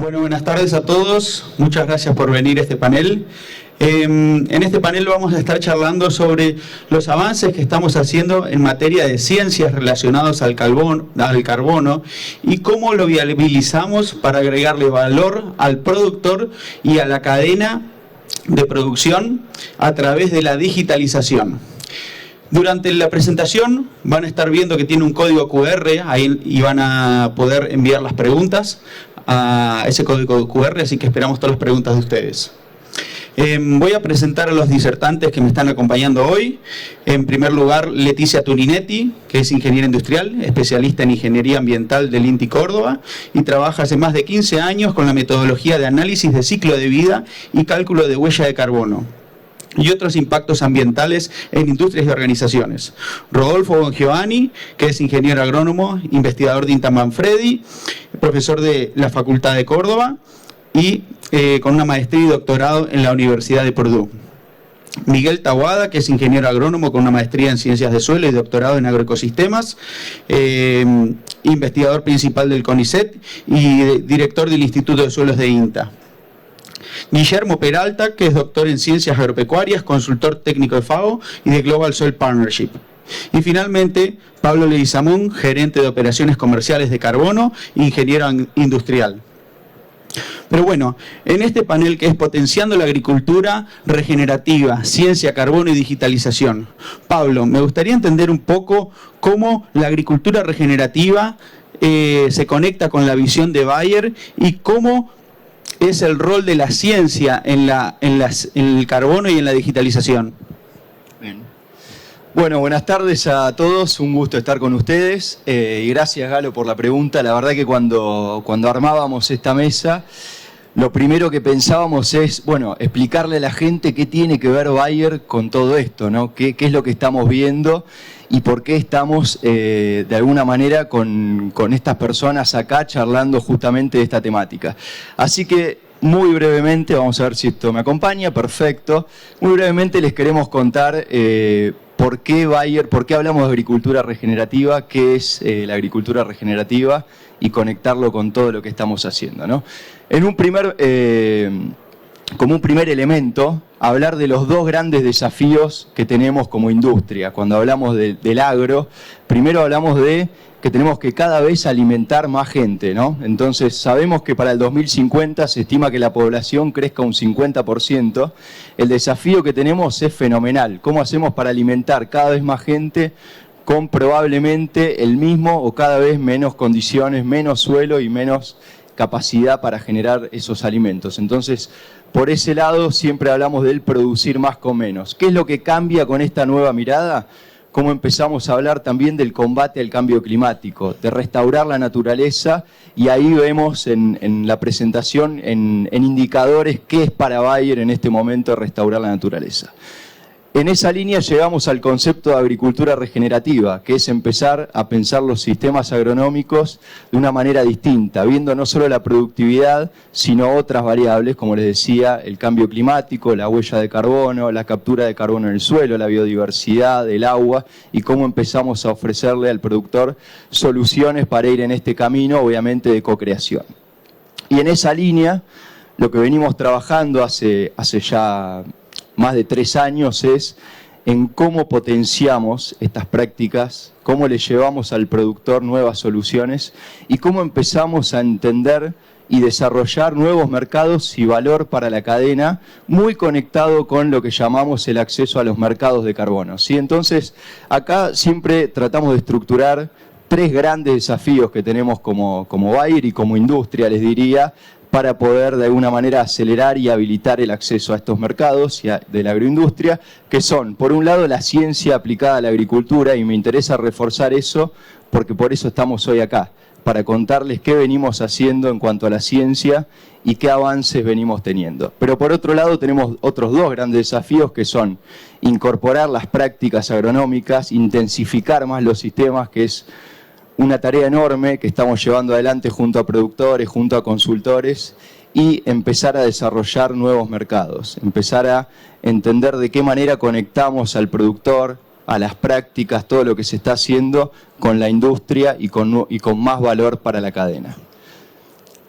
Bueno, buenas tardes a todos. Muchas gracias por venir a este panel. En este panel vamos a estar charlando sobre los avances que estamos haciendo en materia de ciencias relacionados al carbono y cómo lo viabilizamos para agregarle valor al productor y a la cadena de producción a través de la digitalización. Durante la presentación van a estar viendo que tiene un código QR ahí y van a poder enviar las preguntas a ese código QR, así que esperamos todas las preguntas de ustedes. Voy a presentar a los disertantes que me están acompañando hoy. En primer lugar, Leticia Turinetti, que es ingeniera industrial, especialista en ingeniería ambiental del INTI Córdoba y trabaja hace más de 15 años con la metodología de análisis de ciclo de vida y cálculo de huella de carbono y otros impactos ambientales en industrias y organizaciones. Rodolfo Bongiovanni, que es ingeniero agrónomo, investigador de INTA Manfredi, profesor de la Facultad de Córdoba y con una maestría y doctorado en la Universidad de Purdue. Miguel Taboada, que es ingeniero agrónomo con una maestría en ciencias de suelo y doctorado en agroecosistemas, investigador principal del CONICET y director del Instituto de Suelos de INTA. Guillermo Peralta, que es doctor en Ciencias Agropecuarias, consultor técnico de FAO y de Global Soil Partnership. Y finalmente, Pablo Leguizamón, gerente de operaciones comerciales de carbono, ingeniero industrial. Pero bueno, en este panel que es Potenciando la Agricultura Regenerativa, Ciencia, Carbono y Digitalización. Pablo, me gustaría entender un poco cómo la agricultura regenerativa se conecta con la visión de Bayer y cómo es el rol de la ciencia en el carbono y en la digitalización. Bien. Bueno, buenas tardes a todos, un gusto estar con ustedes y gracias Galo por la pregunta. La verdad que cuando armábamos esta mesa, lo primero que pensábamos es, bueno, explicarle a la gente qué tiene que ver Bayer con todo esto, ¿no? ¿Qué es lo que estamos viendo y por qué estamos de alguna manera con estas personas acá charlando justamente de esta temática? Así que muy brevemente, vamos a ver si esto me acompaña, perfecto. Muy brevemente les queremos contar por qué Bayer, por qué hablamos de agricultura regenerativa, qué es la agricultura regenerativa y conectarlo con todo lo que estamos haciendo, ¿no? Como un primer elemento, hablar de los dos grandes desafíos que tenemos como industria. Cuando hablamos del agro, primero hablamos de que tenemos que cada vez alimentar más gente, ¿no? Entonces sabemos que para el 2050 se estima que la población crezca un 50%. El desafío que tenemos es fenomenal. ¿Cómo hacemos para alimentar cada vez más gente con probablemente el mismo o cada vez menos condiciones, menos suelo y menos capacidad para generar esos alimentos? Entonces, por ese lado siempre hablamos del producir más con menos. ¿Qué es lo que cambia con esta nueva mirada? Cómo empezamos a hablar también del combate al cambio climático, de restaurar la naturaleza, y ahí vemos en la presentación, en indicadores, qué es para Bayer en este momento restaurar la naturaleza. En esa línea llegamos al concepto de agricultura regenerativa, que es empezar a pensar los sistemas agronómicos de una manera distinta, viendo no solo la productividad, sino otras variables, como les decía, el cambio climático, la huella de carbono, la captura de carbono en el suelo, la biodiversidad, el agua, y cómo empezamos a ofrecerle al productor soluciones para ir en este camino, obviamente, de cocreación. Y en esa línea, lo que venimos trabajando hace ya más de 3 años es en cómo potenciamos estas prácticas, cómo le llevamos al productor nuevas soluciones y cómo empezamos a entender y desarrollar nuevos mercados y valor para la cadena, muy conectado con lo que llamamos el acceso a los mercados de carbono, ¿sí? Entonces, acá siempre tratamos de estructurar 3 grandes desafíos que tenemos como Bayer y como industria, les diría, para poder de alguna manera acelerar y habilitar el acceso a estos mercados de la agroindustria, que son, por un lado, la ciencia aplicada a la agricultura, y me interesa reforzar eso, porque por eso estamos hoy acá, para contarles qué venimos haciendo en cuanto a la ciencia y qué avances venimos teniendo. Pero por otro lado tenemos otros 2 grandes desafíos, que son incorporar las prácticas agronómicas, intensificar más los sistemas, que es una tarea enorme que estamos llevando adelante junto a productores, junto a consultores, y empezar a desarrollar nuevos mercados, empezar a entender de qué manera conectamos al productor, a las prácticas, todo lo que se está haciendo con la industria y con más valor para la cadena.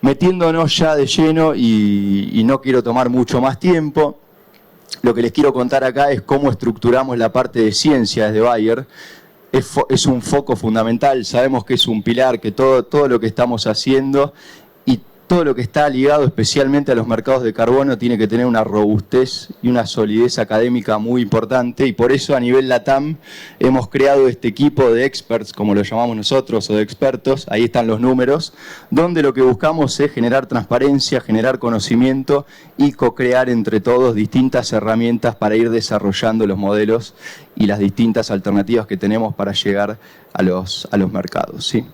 Metiéndonos ya de lleno y no quiero tomar mucho más tiempo, lo que les quiero contar acá es cómo estructuramos la parte de ciencia desde Bayer. Es un foco fundamental, sabemos que es un pilar, que todo lo que estamos haciendo y todo lo que está ligado especialmente a los mercados de carbono tiene que tener una robustez y una solidez académica muy importante, y por eso a nivel LATAM hemos creado este equipo de experts, como lo llamamos nosotros, o de expertos, ahí están los números, donde lo que buscamos es generar transparencia, generar conocimiento y co-crear entre todos distintas herramientas para ir desarrollando los modelos y las distintas alternativas que tenemos para llegar a los mercados, ¿sí?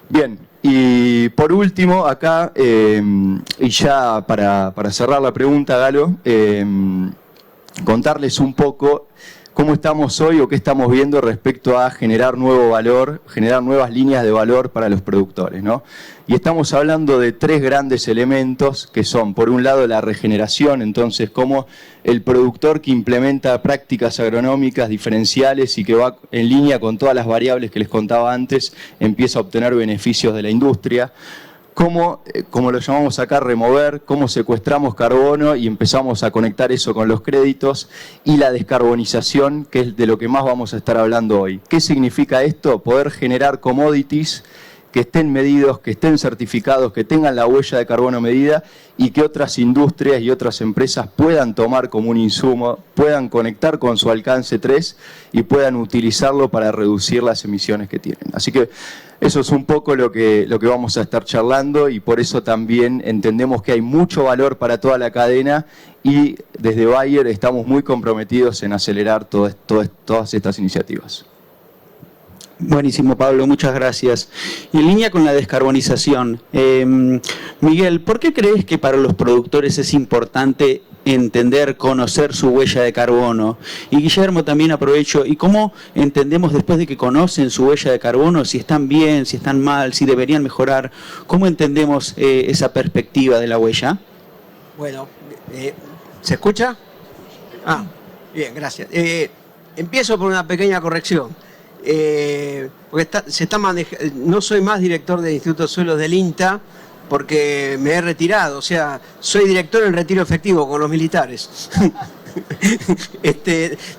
Bien, y por último acá, y ya para cerrar la pregunta, Galo, contarles un poco cómo estamos hoy o qué estamos viendo respecto a generar nuevo valor, generar nuevas líneas de valor para los productores, ¿no? Y estamos hablando de tres grandes elementos que son, por un lado, la regeneración, entonces cómo el productor que implementa prácticas agronómicas diferenciales y que va en línea con todas las variables que les contaba antes, empieza a obtener beneficios de la industria. Cómo, como lo llamamos acá, remover, cómo secuestramos carbono y empezamos a conectar eso con los créditos, y la descarbonización, que es de lo que más vamos a estar hablando hoy. ¿Qué significa esto? Poder generar commodities que estén medidos, que estén certificados, que tengan la huella de carbono medida y que otras industrias y otras empresas puedan tomar como un insumo, puedan conectar con su alcance 3 y puedan utilizarlo para reducir las emisiones que tienen. Así que eso es un poco lo que vamos a estar charlando, y por eso también entendemos que hay mucho valor para toda la cadena, y desde Bayer estamos muy comprometidos en acelerar todas estas iniciativas. Buenísimo, Pablo, muchas gracias. Y en línea con la descarbonización, Miguel, ¿por qué crees que para los productores es importante entender, conocer su huella de carbono? Y Guillermo, también aprovecho, ¿y cómo entendemos después de que conocen su huella de carbono, si están bien, si están mal, si deberían mejorar? ¿Cómo entendemos esa perspectiva de la huella? Bueno, ¿se escucha? Ah, bien, gracias. Empiezo por una pequeña corrección. Porque no soy más director del Instituto de Suelos del INTA, porque me he retirado, o sea, soy director en retiro efectivo con los militares.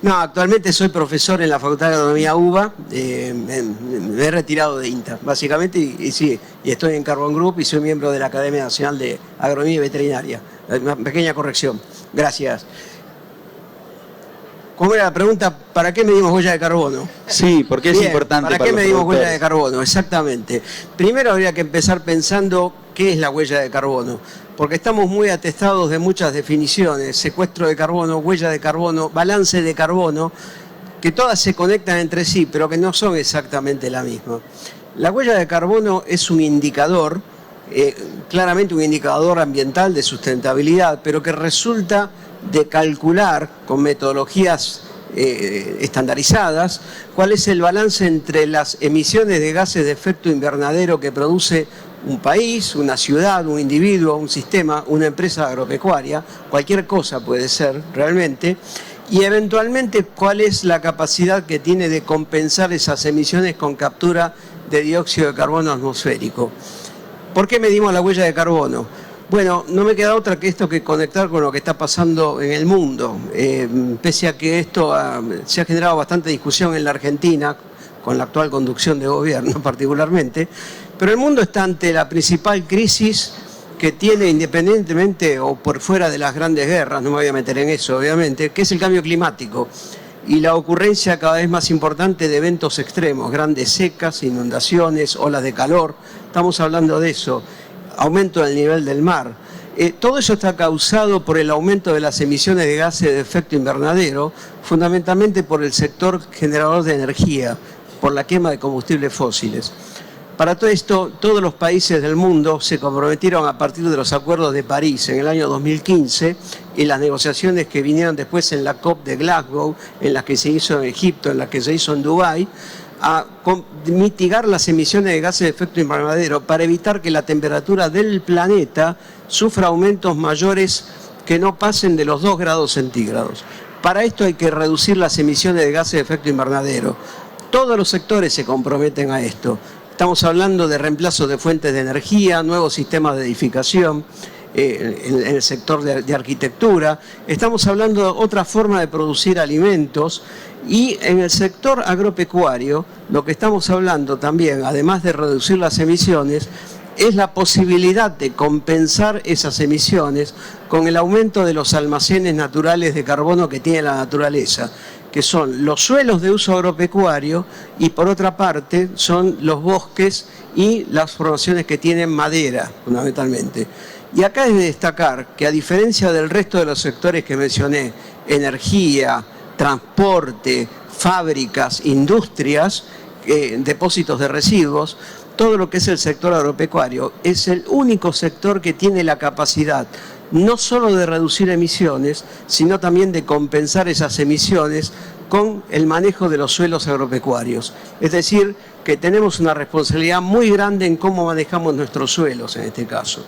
No, actualmente soy profesor en la Facultad de Agronomía UBA, me he retirado de INTA, básicamente, y sí, y estoy en Carbon Group y soy miembro de la Academia Nacional de Agronomía y Veterinaria. Una pequeña corrección. Gracias. ¿Cómo era la pregunta? ¿Para qué medimos huella de carbono? Sí, porque es importante ¿para qué medimos huella de carbono? Exactamente. Primero habría que empezar pensando qué es la huella de carbono, porque estamos muy atestados de muchas definiciones: secuestro de carbono, huella de carbono, balance de carbono, que todas se conectan entre sí, pero que no son exactamente la misma. La huella de carbono es un indicador, claramente un indicador ambiental de sustentabilidad, pero que resulta de calcular con metodologías estandarizadas cuál es el balance entre las emisiones de gases de efecto invernadero que produce un país, una ciudad, un individuo, un sistema, una empresa agropecuaria, cualquier cosa puede ser realmente, y eventualmente cuál es la capacidad que tiene de compensar esas emisiones con captura de dióxido de carbono atmosférico. ¿Por qué medimos la huella de carbono? Bueno, no me queda otra que esto que conectar con lo que está pasando en el mundo. Pese a que esto se ha generado bastante discusión en la Argentina, con la actual conducción de gobierno particularmente, pero el mundo está ante la principal crisis que tiene, independientemente o por fuera de las grandes guerras, no me voy a meter en eso obviamente, que es el cambio climático y la ocurrencia cada vez más importante de eventos extremos, grandes secas, inundaciones, olas de calor. Estamos hablando de eso. Aumento del nivel del mar. Todo eso está causado por el aumento de las emisiones de gases de efecto invernadero, fundamentalmente por el sector generador de energía, por la quema de combustibles fósiles. Para todo esto, todos los países del mundo se comprometieron a partir de los acuerdos de París en el año 2015 y las negociaciones que vinieron después en la COP de Glasgow, en las que se hizo en Egipto, en las que se hizo en Dubái, a mitigar las emisiones de gases de efecto invernadero para evitar que la temperatura del planeta sufra aumentos mayores que no pasen de los 2 grados centígrados. Para esto hay que reducir las emisiones de gases de efecto invernadero. Todos los sectores se comprometen a esto. Estamos hablando de reemplazo de fuentes de energía, nuevos sistemas de edificación, en el sector de arquitectura. Estamos hablando de otra forma de producir alimentos. Y en el sector agropecuario, lo que estamos hablando también, además de reducir las emisiones, es la posibilidad de compensar esas emisiones con el aumento de los almacenes naturales de carbono que tiene la naturaleza, que son los suelos de uso agropecuario y por otra parte son los bosques y las formaciones que tienen madera, fundamentalmente. Y acá es de destacar que a diferencia del resto de los sectores que mencioné, energía, transporte, fábricas, industrias, depósitos de residuos, todo lo que es el sector agropecuario es el único sector que tiene la capacidad no solo de reducir emisiones, sino también de compensar esas emisiones con el manejo de los suelos agropecuarios. Es decir, que tenemos una responsabilidad muy grande en cómo manejamos nuestros suelos en este caso.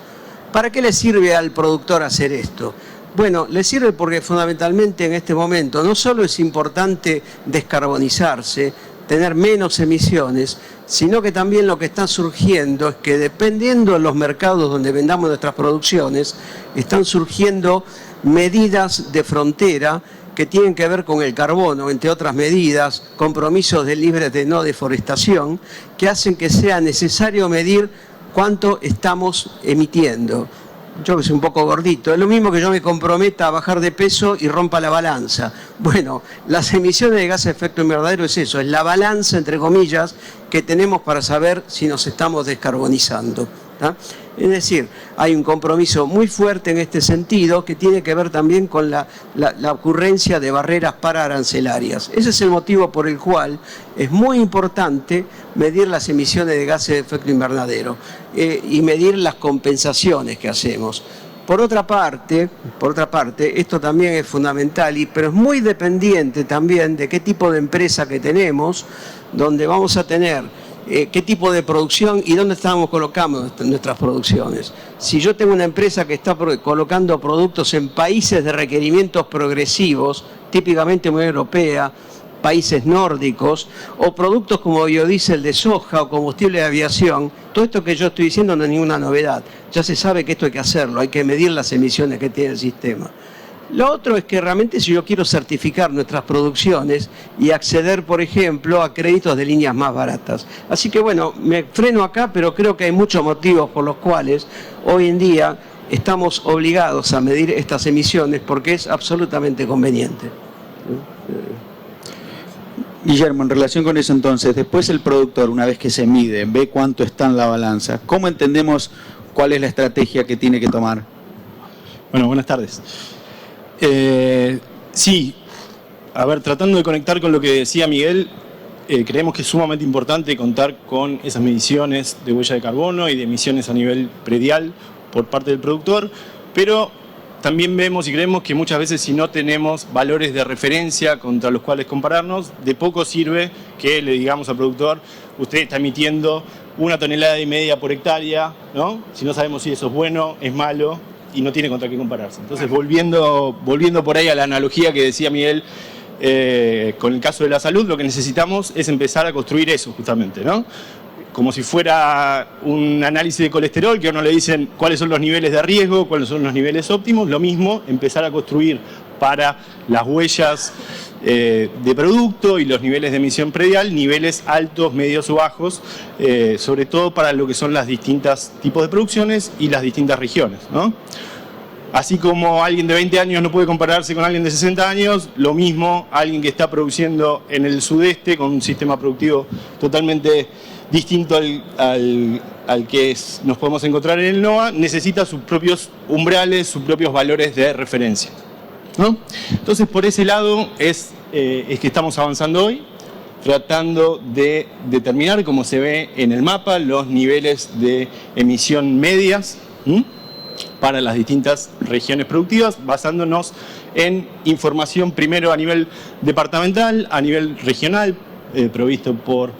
¿Para qué le sirve al productor hacer esto? Bueno, le sirve porque fundamentalmente en este momento no solo es importante descarbonizarse, tener menos emisiones, sino que también lo que está surgiendo es que dependiendo de los mercados donde vendamos nuestras producciones, están surgiendo medidas de frontera que tienen que ver con el carbono, entre otras medidas, compromisos libres de no deforestación, que hacen que sea necesario medir cuánto estamos emitiendo. Yo que soy un poco gordito, es lo mismo que yo me comprometa a bajar de peso y rompa la balanza. Bueno, las emisiones de gases de efecto invernadero es eso, es la balanza, entre comillas, que tenemos para saber si nos estamos descarbonizando, ¿tá? Es decir, hay un compromiso muy fuerte en este sentido que tiene que ver también con la ocurrencia de barreras pararancelarias. Ese es el motivo por el cual es muy importante medir las emisiones de gases de efecto invernadero y medir las compensaciones que hacemos. Por otra parte, esto también es fundamental, pero es muy dependiente también de qué tipo de empresa que tenemos, donde vamos a tener qué tipo de producción y dónde estamos colocando nuestras producciones. Si yo tengo una empresa que está colocando productos en países de requerimientos progresivos, típicamente Unión Europea, países nórdicos, o productos como biodiesel de soja o combustible de aviación, todo esto que yo estoy diciendo no es ninguna novedad. Ya se sabe que esto hay que hacerlo, hay que medir las emisiones que tiene el sistema. Lo otro es que realmente si yo quiero certificar nuestras producciones y acceder, por ejemplo, a créditos de líneas más baratas. Así que bueno, me freno acá, pero creo que hay muchos motivos por los cuales hoy en día estamos obligados a medir estas emisiones porque es absolutamente conveniente. Guillermo, en relación con eso entonces, después el productor, una vez que se mide, ve cuánto está en la balanza, ¿cómo entendemos cuál es la estrategia que tiene que tomar? Bueno, buenas tardes. Sí, a ver, tratando de conectar con lo que decía Miguel, creemos que es sumamente importante contar con esas mediciones de huella de carbono y de emisiones a nivel predial por parte del productor, pero también vemos y creemos que muchas veces si no tenemos valores de referencia contra los cuales compararnos, de poco sirve que le digamos al productor, usted está emitiendo 1,5 toneladas por hectárea, ¿no? Si no sabemos si eso es bueno, es malo, y no tiene contra qué compararse. Entonces, volviendo por ahí a la analogía que decía Miguel, con el caso de la salud, lo que necesitamos es empezar a construir eso justamente, ¿no? Como si fuera un análisis de colesterol, que a uno le dicen cuáles son los niveles de riesgo, cuáles son los niveles óptimos, lo mismo, empezar a construir para las huellas de producto y los niveles de emisión predial, niveles altos, medios o bajos, sobre todo para lo que son las distintas tipos de producciones y las distintas regiones, ¿no? Así como alguien de 20 años no puede compararse con alguien de 60 años, lo mismo alguien que está produciendo en el sudeste con un sistema productivo totalmente distinto al que nos podemos encontrar en el NOA, necesita sus propios umbrales, sus propios valores de referencia, ¿no? Entonces, por ese lado es que estamos avanzando hoy, tratando de determinar, como se ve en el mapa, los niveles de emisión medias para las distintas regiones productivas, basándonos en información primero a nivel departamental, a nivel regional, provisto por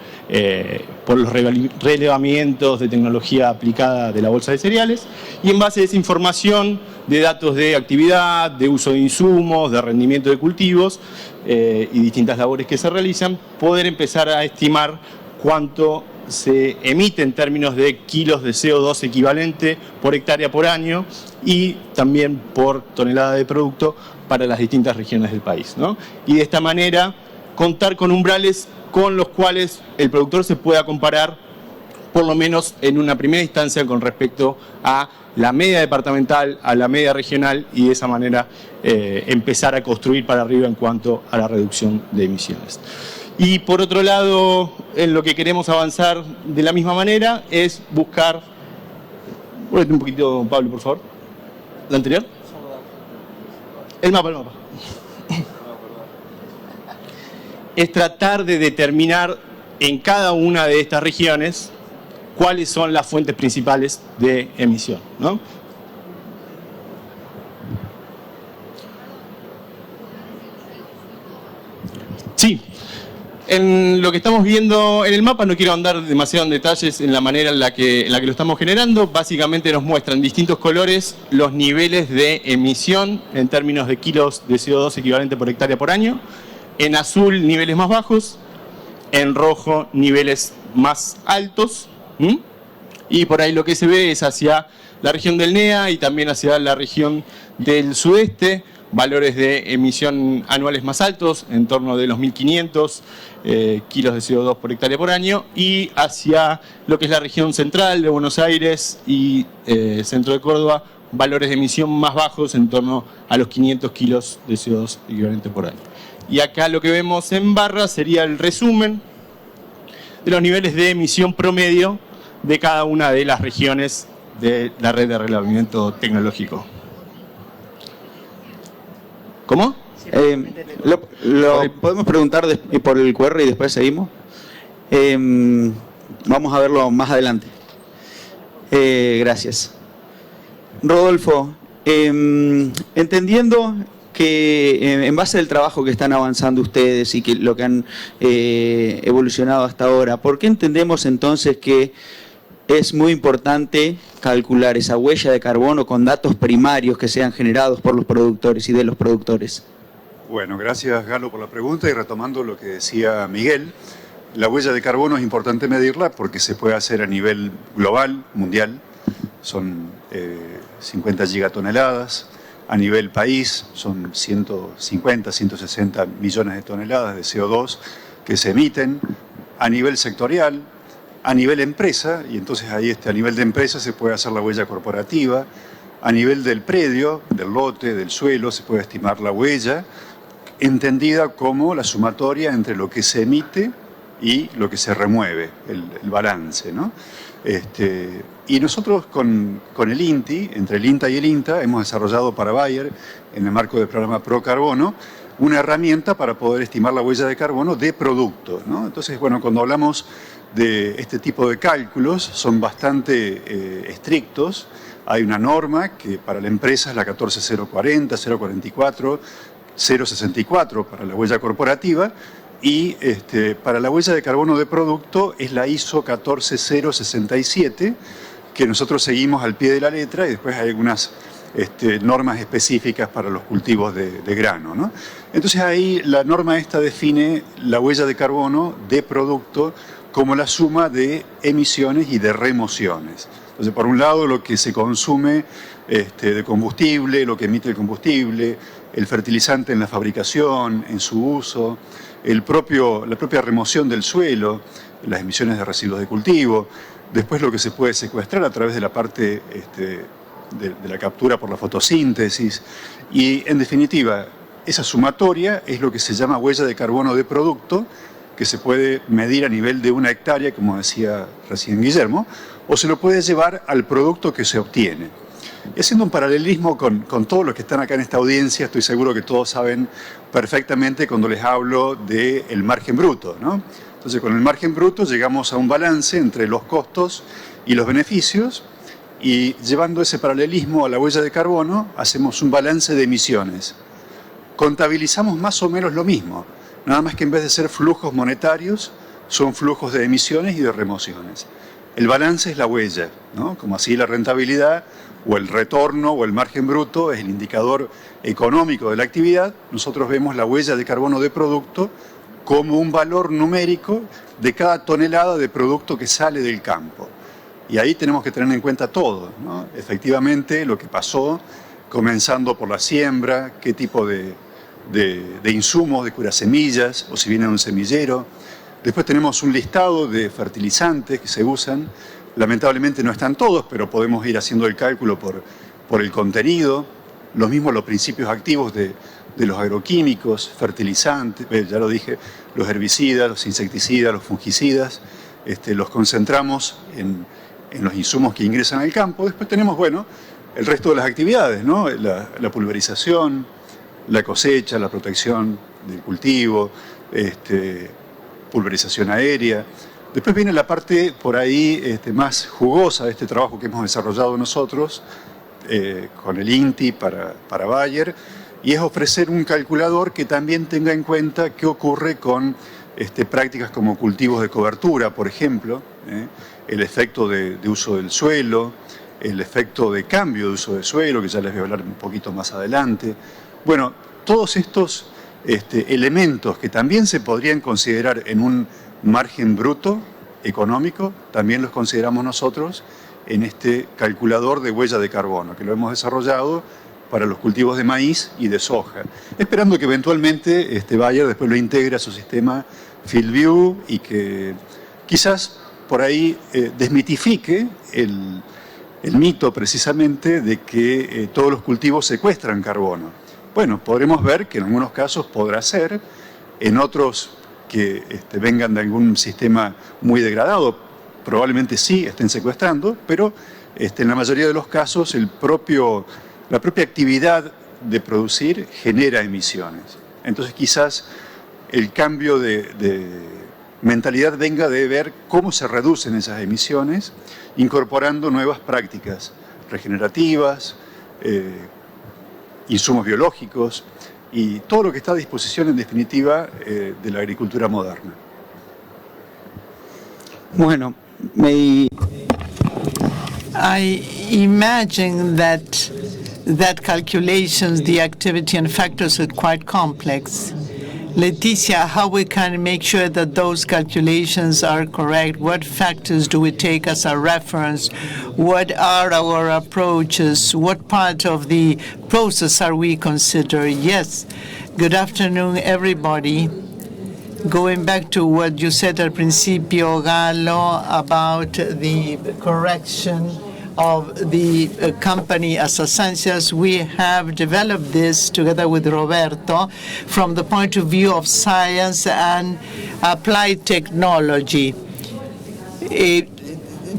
los relevamientos de tecnología aplicada de la bolsa de cereales, y en base a esa información de datos de actividad, de uso de insumos, de rendimiento de cultivos y distintas labores que se realizan, poder empezar a estimar cuánto se emite en términos de kilos de CO2 equivalente por hectárea por año y también por tonelada de producto para las distintas regiones del país, ¿no? Y de esta manera contar con umbrales con los cuales el productor se pueda comparar, por lo menos en una primera instancia, con respecto a la media departamental, a la media regional, y de esa manera empezar a construir para arriba en cuanto a la reducción de emisiones. Y por otro lado, en lo que queremos avanzar de la misma manera es buscar... Vuelve un poquito, Pablo, por favor. ¿La anterior? El mapa. Es tratar de determinar en cada una de estas regiones cuáles son las fuentes principales de emisión, ¿no? Sí. En lo que estamos viendo en el mapa, no quiero andar demasiado en detalles en la manera en la que lo estamos generando. Básicamente nos muestran distintos colores los niveles de emisión en términos de kilos de CO2 equivalente por hectárea por año. En azul, niveles más bajos. En rojo, niveles más altos. Y por ahí lo que se ve es hacia la región del NEA y también hacia la región del sudeste. Valores de emisión anuales más altos, en torno de los 1.500 kilos de CO2 por hectárea por año, y hacia lo que es la región central de Buenos Aires y centro de Córdoba, valores de emisión más bajos, en torno a los 500 kilos de CO2 equivalente por año. Y acá lo que vemos en barra sería el resumen de los niveles de emisión promedio de cada una de las regiones de la red de relevamiento tecnológico. ¿Cómo? Lo podemos preguntar por el QR y después seguimos. Vamos a verlo más adelante. Gracias. Rodolfo, entendiendo que en base al trabajo que están avanzando ustedes y que lo que han evolucionado hasta ahora, ¿por qué entendemos entonces que es muy importante calcular esa huella de carbono con datos primarios que sean generados por los productores y de los productores? Bueno, gracias Galo por la pregunta, y retomando lo que decía Miguel, la huella de carbono es importante medirla porque se puede hacer a nivel global, mundial, son 50 gigatoneladas, a nivel país son 150, 160 millones de toneladas de CO2 que se emiten, a nivel sectorial, a nivel empresa, y entonces ahí a nivel de empresa se puede hacer la huella corporativa, a nivel del predio, del lote, del suelo, se puede estimar la huella, entendida como la sumatoria entre lo que se emite y lo que se remueve, el balance, ¿no? Y nosotros con el INTI, entre el INTA y el INTA, hemos desarrollado para Bayer, en el marco del programa Pro Carbono, una herramienta para poder estimar la huella de carbono de producto, ¿no? Entonces, bueno, cuando hablamos de este tipo de cálculos, son bastante estrictos. Hay una norma que para la empresa es la 14040, 044, 064 para la huella corporativa, y para la huella de carbono de producto es la ISO 14067, que nosotros seguimos al pie de la letra, y después hay algunas normas específicas para los cultivos de grano, ¿no? Entonces ahí la norma esta define la huella de carbono de producto como la suma de emisiones y de remociones. Entonces, por un lado, lo que se consume de combustible, lo que emite el combustible, el fertilizante en la fabricación, en su uso, la propia remoción del suelo, las emisiones de residuos de cultivo, después lo que se puede secuestrar a través de la parte de la captura por la fotosíntesis, y en definitiva, esa sumatoria es lo que se llama huella de carbono de producto, que se puede medir a nivel de una hectárea, como decía recién Guillermo, o se lo puede llevar al producto que se obtiene. Y haciendo un paralelismo con todos los que están acá en esta audiencia, estoy seguro que todos saben perfectamente cuando les hablo del margen bruto, ¿no? Entonces, con el margen bruto llegamos a un balance entre los costos y los beneficios, y llevando ese paralelismo a la huella de carbono, hacemos un balance de emisiones. Contabilizamos más o menos lo mismo, nada más que en vez de ser flujos monetarios, son flujos de emisiones y de remociones. El balance es la huella, ¿no? Como así la rentabilidad o el retorno o el margen bruto es el indicador económico de la actividad, nosotros vemos la huella de carbono de producto como un valor numérico de cada tonelada de producto que sale del campo. Y ahí tenemos que tener en cuenta todo, ¿no? Efectivamente, lo que pasó, comenzando por la siembra, qué tipo de insumos, de curasemillas, o si viene de un semillero. Después tenemos un listado de fertilizantes que se usan. Lamentablemente no están todos, pero podemos ir haciendo el cálculo por el contenido. Lo mismo los principios activos de los agroquímicos, fertilizantes, ya lo dije, los herbicidas, los insecticidas, los fungicidas. Los concentramos en los insumos que ingresan al campo. Después tenemos, bueno, el resto de las actividades, ¿no? La pulverización, la cosecha, la protección del cultivo, pulverización aérea. Después viene la parte por ahí más jugosa de este trabajo que hemos desarrollado nosotros con el INTI para Bayer, y es ofrecer un calculador que también tenga en cuenta qué ocurre con prácticas como cultivos de cobertura, por ejemplo, el efecto de uso del suelo, el efecto de cambio de uso del suelo, que ya les voy a hablar un poquito más adelante. Bueno, todos estos elementos que también se podrían considerar en un margen bruto económico, también los consideramos nosotros en este calculador de huella de carbono, que lo hemos desarrollado para los cultivos de maíz y de soja, esperando que eventualmente Bayer después lo integre a su sistema FieldView y que quizás por ahí desmitifique el mito precisamente de que todos los cultivos secuestran carbono. Bueno, podremos ver que en algunos casos podrá ser, en otros que vengan de algún sistema muy degradado, probablemente sí estén secuestrando, pero en la mayoría de los casos la propia actividad de producir genera emisiones. Entonces quizás el cambio de mentalidad venga de ver cómo se reducen esas emisiones, incorporando nuevas prácticas regenerativas, insumos biológicos y todo lo que está a disposición en definitiva de la agricultura moderna. Bueno, I imagine that calculations, the activity and factors are quite complex. Leticia, how we can make sure that those calculations are correct? What factors do we take as a reference? What are our approaches? What part of the process are we considering? Yes. Good afternoon, everybody. Going back to what you said al principio, Galo, about the correction of the company as Ascensias, we have developed this together with Roberto from the point of view of science and applied technology.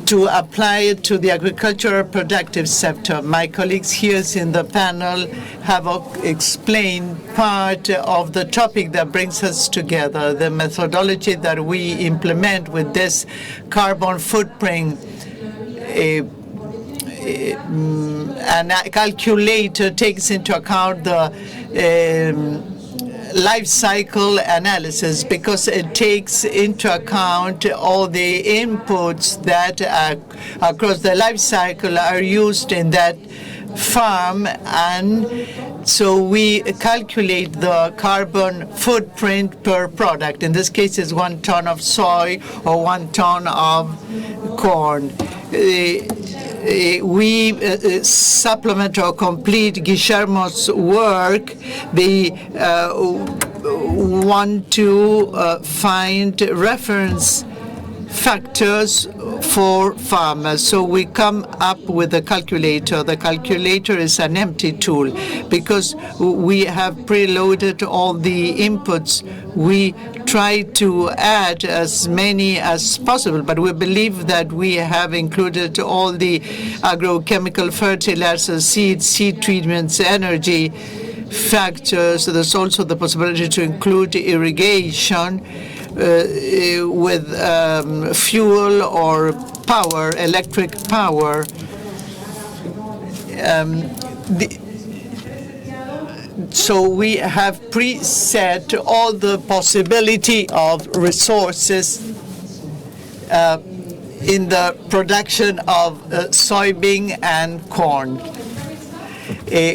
To apply it to the agricultural productive sector. My colleagues here in the panel have explained part of the topic that brings us together, the methodology that we implement with this carbon footprint and a calculator takes into account the life cycle analysis, because it takes into account all the inputs that across the life cycle are used in that farm, and so we calculate the carbon footprint per product. In this case, it's 1 ton of soy or 1 ton of corn. We supplement or complete Guillermo's work. They want to find reference factors for farmers. So we come up with a calculator. The calculator is an empty tool because we have preloaded all the inputs. We try to add as many as possible, but we believe that we have included all the agrochemical fertilizers, seed treatments, energy factors. There's also the possibility to include irrigation with fuel or power, electric power. So we have preset all the possibility of resources in the production of soybean and corn.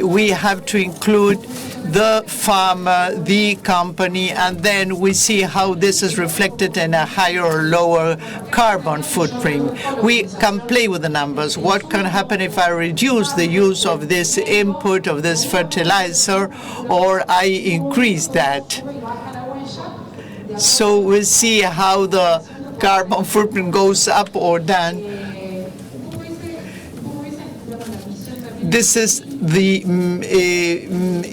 we have to include the farmer, the company, and then we see how this is reflected in a higher or lower carbon footprint. We can play with the numbers. What can happen if I reduce the use of this input, of this fertilizer, or I increase that? So we'll see how the carbon footprint goes up or down. This is the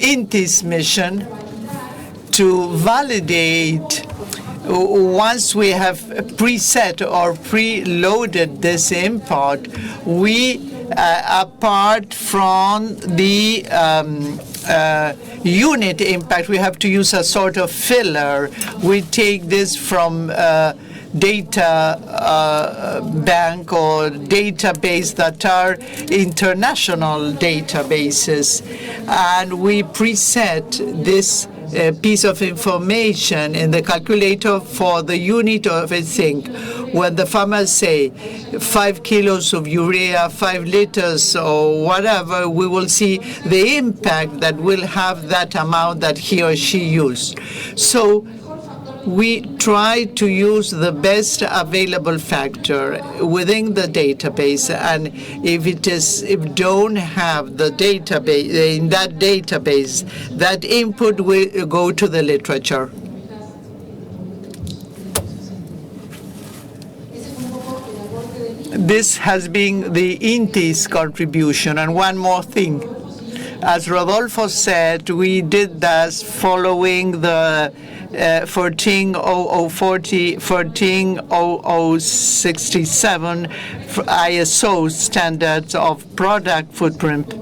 INTE's mission to validate. Once we have preset or preloaded this input, we, apart from the unit impact, we have to use a sort of filler. We take this from data bank or database that are international databases, and we preset this piece of information in the calculator for the unit of a zinc. When the farmers say 5 kilos of urea, 5 liters or whatever, we will see the impact that will have that amount that he or she used. So we try to use the best available factor within the database, and if don't have the database in that database, that input will go to the literature. This has been the INTE's contribution. And one more thing. As Rodolfo said, we did this following the 14067 ISO standards of product footprint.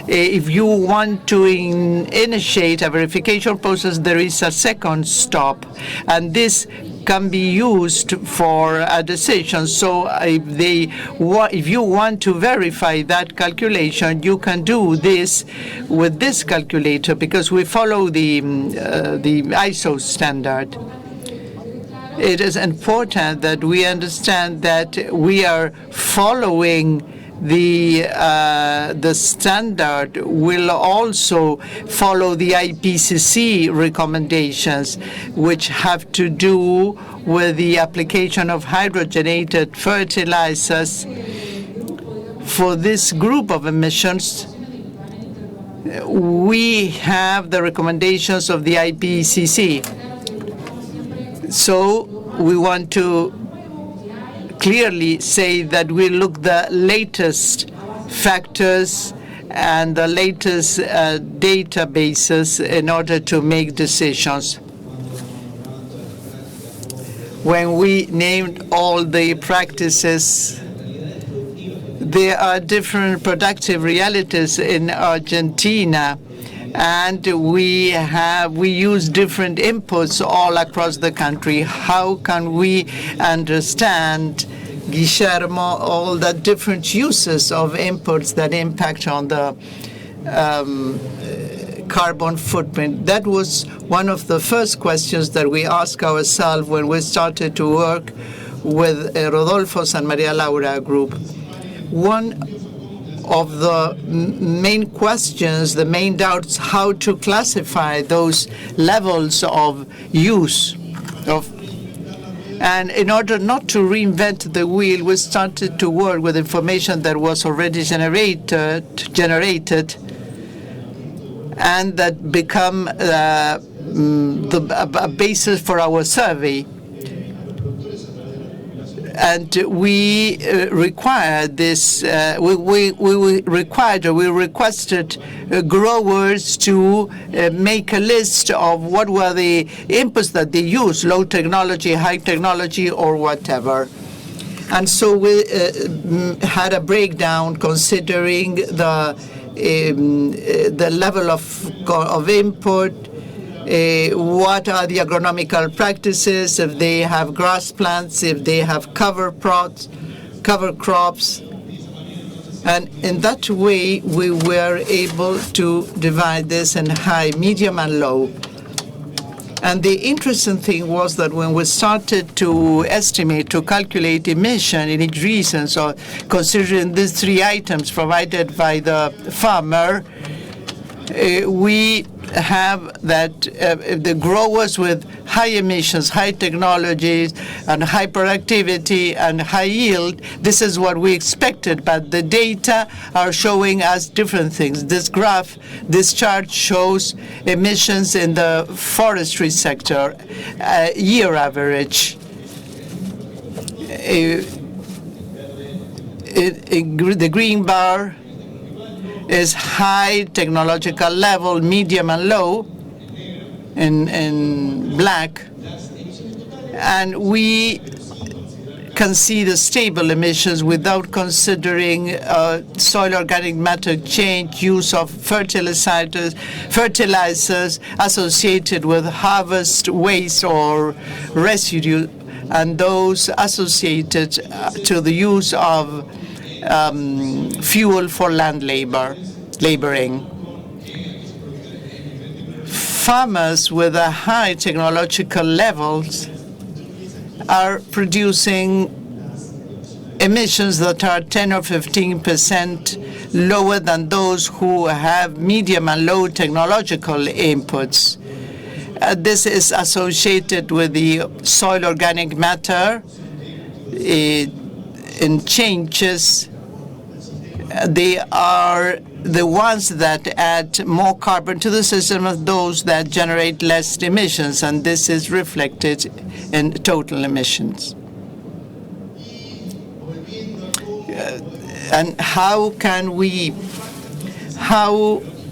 If you want to initiate a verification process, there is a second stop, and this can be used for a decision. So if you want to verify that calculation, you can do this with this calculator, because we follow the ISO standard. It is important that we understand that we are following the standard. Will also follow the IPCC recommendations, which have to do with the application of hydrogenated fertilizers. For this group of emissions, we have the recommendations of the IPCC. So we want to clearly say that we look the latest factors and the latest databases in order to make decisions. When we named all the practices, there are different productive realities in Argentina, and we use different inputs all across the country. How can we understand, Guillermo, all the different uses of inputs that impact on the carbon footprint? That was one of the first questions that we asked ourselves when we started to work with Rodolfo's and Maria Laura group. One of the main questions, the main doubts, how to classify those levels of use and in order not to reinvent the wheel, we started to work with information that was already generated and that become a basis for our survey. And we required this. We requested growers to make a list of what were the inputs that they use, low technology, high technology, or whatever. And so we had a breakdown considering the level of input. What are the agronomical practices, if they have grass plants, if they have cover crops. And in that way, we were able to divide this in high, medium, and low. And the interesting thing was that when we started to estimate, to calculate emission in each region, so considering these three items provided by the farmer, we have that the growers with high emissions, high technologies, and high productivity and high yield, this is what we expected, but the data are showing us different things. This graph, this chart shows emissions in the forestry sector, year average. The green bar is high technological level, medium and low in black. And we can see the stable emissions without considering soil organic matter change, use of fertilizers associated with harvest waste or residue, and those associated to the use of fuel for land laboring. Farmers with a high technological levels are producing emissions that are 10 or 15% lower than those who have medium and low technological inputs. This is associated with the soil organic matter in changes. They are the ones that add more carbon to the system of those that generate less emissions, and this is reflected in total emissions. And how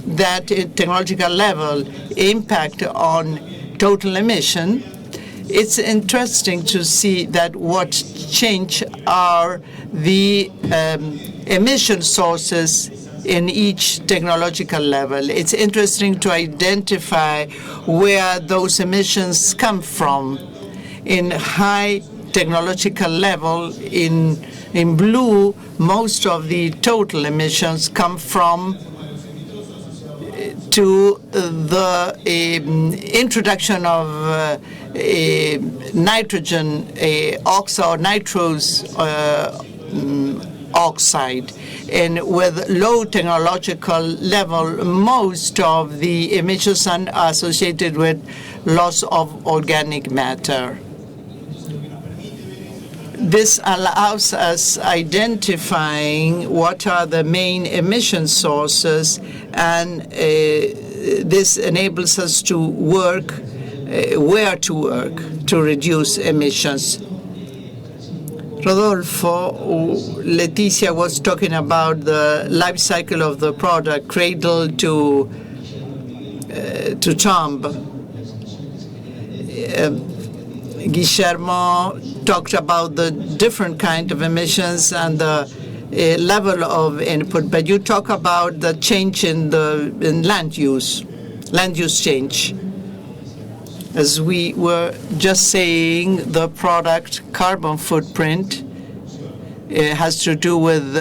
that technological level impact on total emission? It's interesting to see that what change are the emission sources in each technological level. It's interesting to identify where those emissions come from. In high technological level, in blue, most of the total emissions come from to the introduction of nitrogen oxide or nitrous oxide. And with low technological level, most of the emissions are associated with loss of organic matter. This allows us identifying what are the main emission sources, and this enables us to work where to work to reduce emissions. Rodolfo, Leticia was talking about the life cycle of the product, cradle to tomb. Guillermo talked about the different kind of emissions and the level of input, but you talk about the change in land use change. As we were just saying, the product carbon footprint has to do with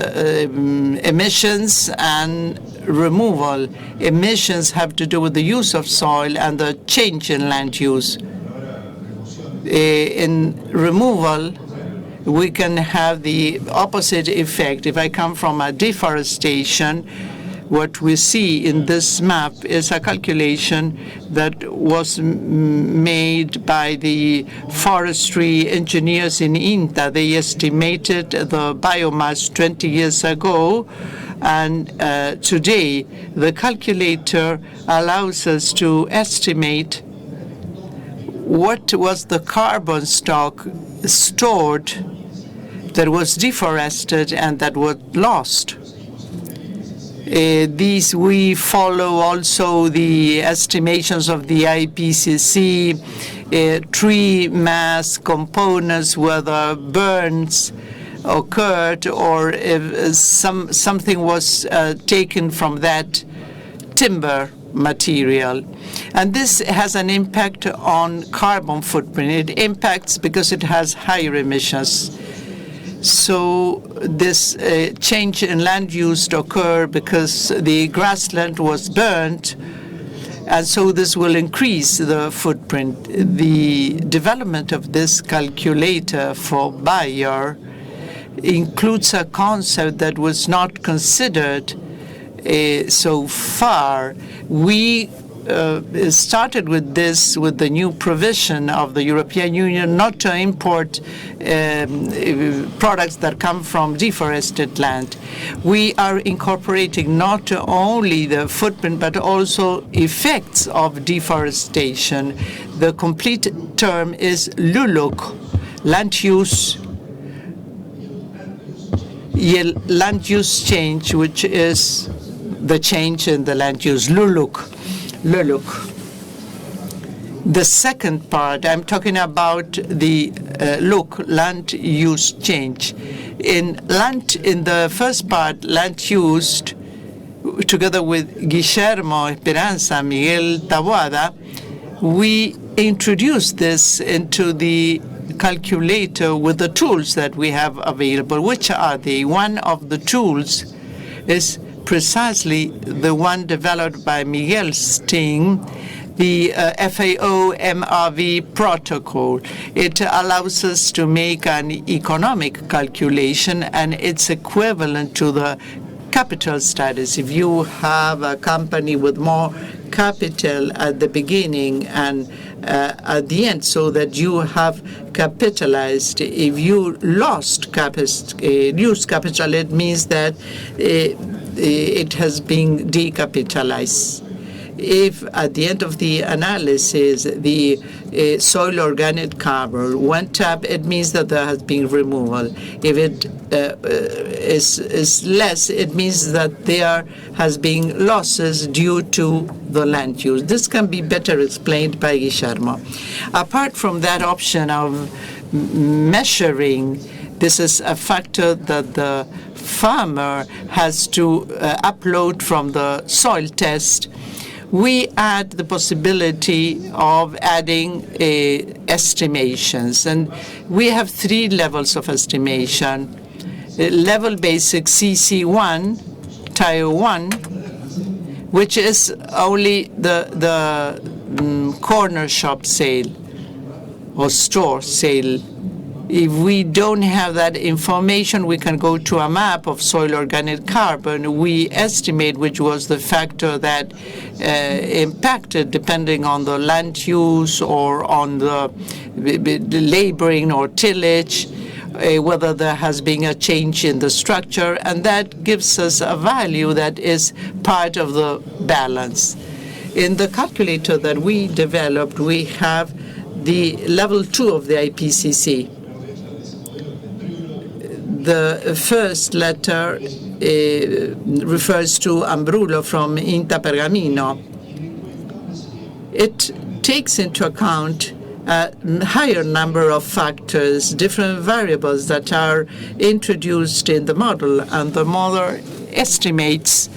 emissions and removal. Emissions have to do with the use of soil and the change in land use. In removal, we can have the opposite effect. If I come from a deforestation, what we see in this map is a calculation that was made by the forestry engineers in INTA. They estimated the biomass 20 years ago, and today the calculator allows us to estimate what was the carbon stock stored that was deforested and that was lost. These we follow also the estimations of the IPCC, tree mass components, whether burns occurred or if something was taken from that timber material. And this has an impact on carbon footprint. It impacts because it has higher emissions. So this change in land use occurred because the grassland was burnt, and so this will increase the footprint. The development of this calculator for Bayer includes a concept that was not considered so far. We started with this with the new provision of the European Union not to import products that come from deforested land. We are incorporating not only the footprint but also effects of deforestation. The complete term is LULUC, land use change, which is the change in the land use, LULUC. The second part, I'm talking about the land use change. In the first part, land used, together with Guillermo Esperanza, Miguel Taboada, we introduced this into the calculator with the tools that we have available. Which are they? One of the tools is precisely the one developed by Miguel's team, the FAO MRV protocol. It allows us to make an economic calculation, and it's equivalent to the capital studies. If you have a company with more capital at the beginning and at the end, so that you have capitalized. If you lost used capital, it means that it has been decapitalized. If at the end of the analysis the soil organic carbon went up, it means that there has been removal. If it is less, it means that there has been losses due to the land use. This can be better explained by Guillermo. Apart from that option of measuring, this is a factor that the farmer has to upload from the soil test. We add the possibility of adding estimations, and we have 3 levels of estimation. Level basic CC1, Tier 1, which is only the corner shop sale or store sale. If we don't have that information, we can go to a map of soil organic carbon. We estimate which was the factor that impacted, depending on the land use or on the laboring or tillage, whether there has been a change in the structure, and that gives us a value that is part of the balance. In the calculator that we developed, we have the level 2 of the IPCC. The first letter refers to Ambrulo from INTA Pergamino. It takes into account a higher number of factors, different variables that are introduced in the model, and the model estimates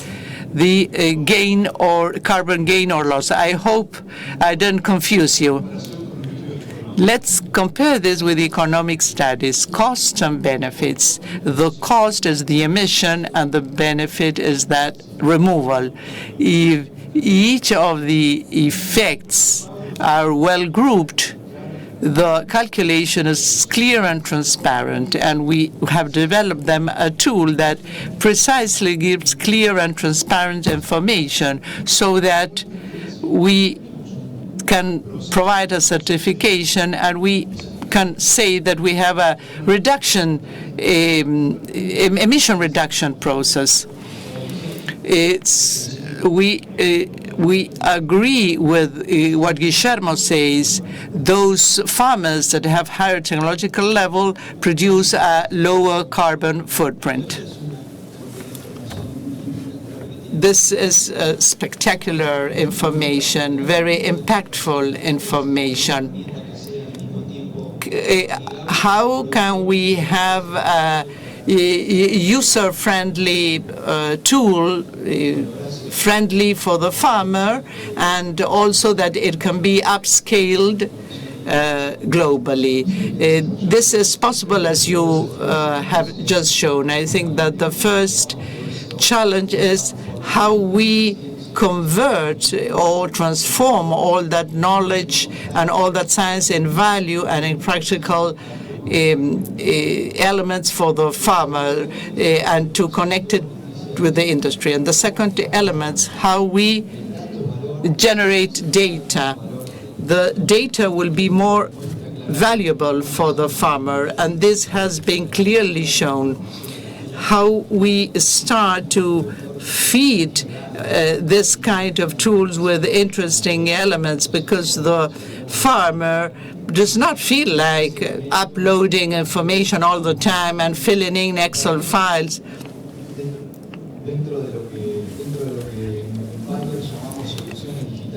the gain or carbon gain or loss. I hope I didn't confuse you. Let's compare this with economic studies, costs and benefits. The cost is the emission and the benefit is that removal. If each of the effects are well grouped, the calculation is clear and transparent, and we have developed them a tool that precisely gives clear and transparent information so that we can provide a certification and we can say that we have a reduction, emission reduction process. We agree with what Guillermo says. Those farmers that have higher technological level produce a lower carbon footprint. This is spectacular information, very impactful information. How can we have a user-friendly tool, friendly for the farmer, and also that it can be upscaled globally? This is possible, as you have just shown. I think that the first challenge is how we convert or transform all that knowledge and all that science in value and in practical elements for the farmer, and to connect it connect with the industry. And the second element, how we generate data. The data will be more valuable for the farmer, and this has been clearly shown. How we start to feed this kind of tools with interesting elements, because the farmer does not feel like uploading information all the time and filling in Excel files.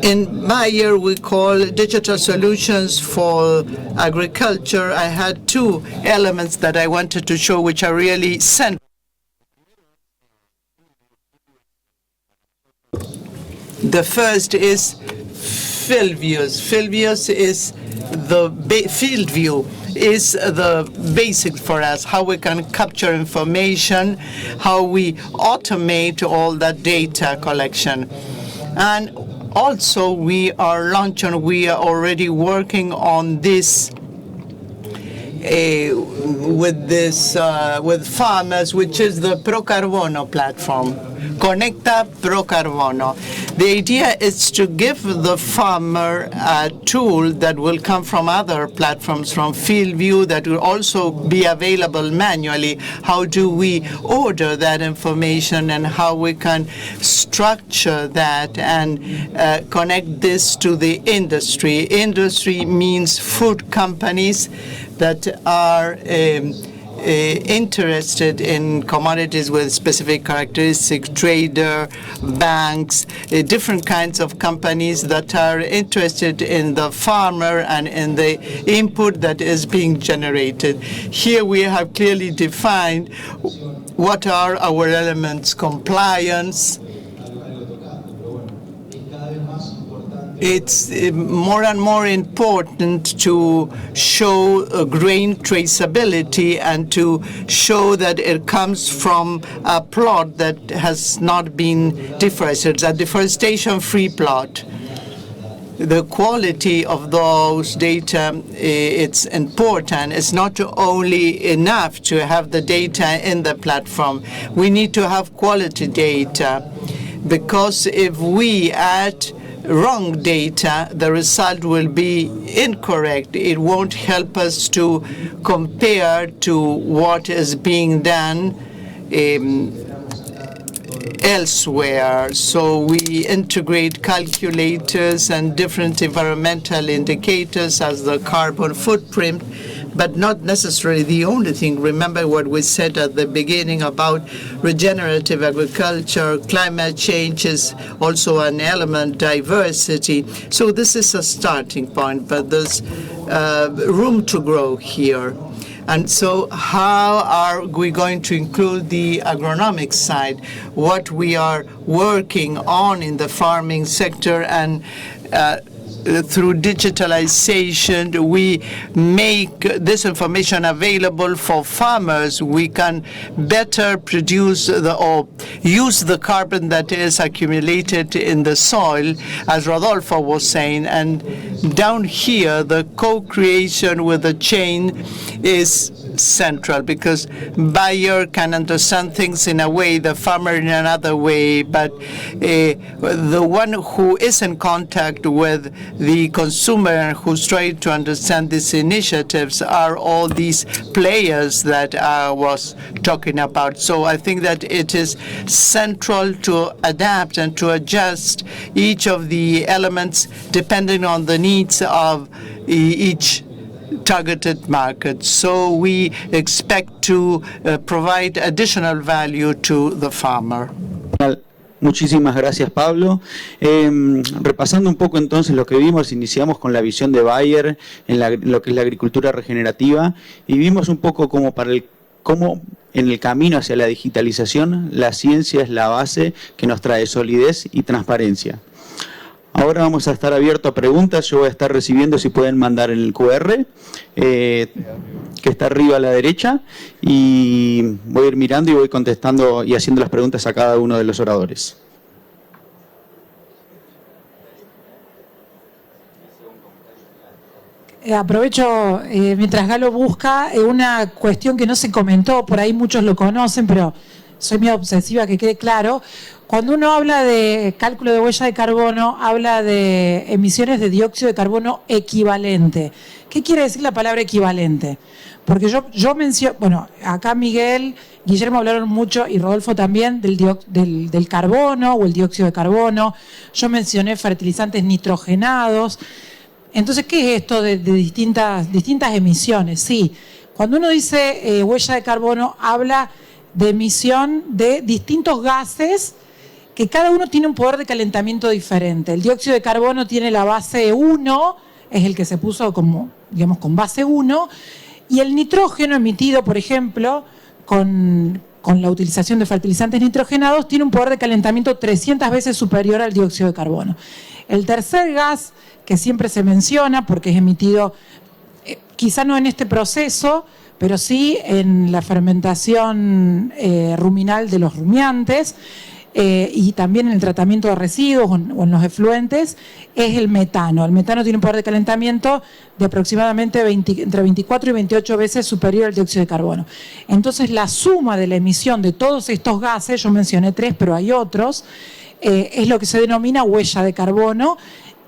In Bayer, we call digital solutions for agriculture. I had two elements that I wanted to show which are really central. The first is field views. Field views is the field view is the basic for us, how we can capture information, how we automate all that data collection. And also we are already working on this with farmers, which is the ProCarbono platform. Conecta ProCarbono. The idea is to give the farmer a tool that will come from other platforms, from FieldView, that will also be available manually. How do we order that information and how we can structure that and connect this to the industry. Industry means food companies that are interested in commodities with specific characteristics, trader, banks, different kinds of companies that are interested in the farmer and in the input that is being generated. Here we have clearly defined what are our elements: compliance. It's more and more important to show grain traceability and to show that it comes from a plot that has not been deforested. It's a deforestation-free plot. The quality of those data, it's important. It's not only enough to have the data in the platform. We need to have quality data, because if we add wrong data, the result will be incorrect. It won't help us to compare to what is being done elsewhere. So we integrate calculators and different environmental indicators as the carbon footprint, but not necessarily the only thing. Remember what we said at the beginning about regenerative agriculture. Climate change is also an element, diversity. So this is a starting point, but there's room to grow here. And so how are we going to include the agronomic side? What we are working on in the farming sector, and through digitalization, we make this information available for farmers. We can better produce or use the carbon that is accumulated in the soil, as Rodolfo was saying. And down here, the co-creation with the chain is central, because buyer can understand things in a way, the farmer in another way, but the one who is in contact with the consumer and who's trying to understand these initiatives are all these players that I was talking about. So I think that it is central to adapt and to adjust each of the elements depending on the needs of each targeted market. So we expect to provide additional value to the farmer. Muchísimas gracias, Pablo. Repasando un poco entonces lo que vimos, iniciamos con la visión de Bayer en lo que es la agricultura regenerativa, y vimos un poco cómo en el camino hacia la digitalización la ciencia es la base que nos trae solidez y transparencia. Ahora vamos a estar abiertos a preguntas. Yo voy a estar recibiendo, si pueden mandar en el QR, que está arriba a la derecha, y voy a ir mirando y voy contestando y haciendo las preguntas a cada uno de los oradores. Aprovecho, mientras Galo busca, una cuestión que no se comentó, por ahí muchos lo conocen, pero soy medio obsesiva, que quede claro. Cuando uno habla de cálculo de huella de carbono, habla de emisiones de dióxido de carbono equivalente. ¿Qué quiere decir la palabra equivalente? Porque yo menciono, bueno, acá Miguel, Guillermo hablaron mucho, y Rodolfo también, del carbono o el dióxido de carbono. Yo mencioné fertilizantes nitrogenados. Entonces, ¿qué es esto de distintas emisiones? Sí, cuando uno dice huella de carbono, habla de emisión de distintos gases que cada uno tiene un poder de calentamiento diferente. El dióxido de carbono tiene la base 1, es el que se puso como, digamos, con base 1, y el nitrógeno emitido, por ejemplo, con la utilización de fertilizantes nitrogenados, tiene un poder de calentamiento 300 veces superior al dióxido de carbono. El tercer gas, que siempre se menciona porque es emitido, quizá no en este proceso, pero sí en la fermentación ruminal de los rumiantes, y también en el tratamiento de residuos o en los efluentes, es el metano. El metano tiene un poder de calentamiento de aproximadamente entre 24 y 28 veces superior al dióxido de carbono. Entonces, la suma de la emisión de todos estos gases, yo mencioné 3, pero hay otros, es lo que se denomina huella de carbono,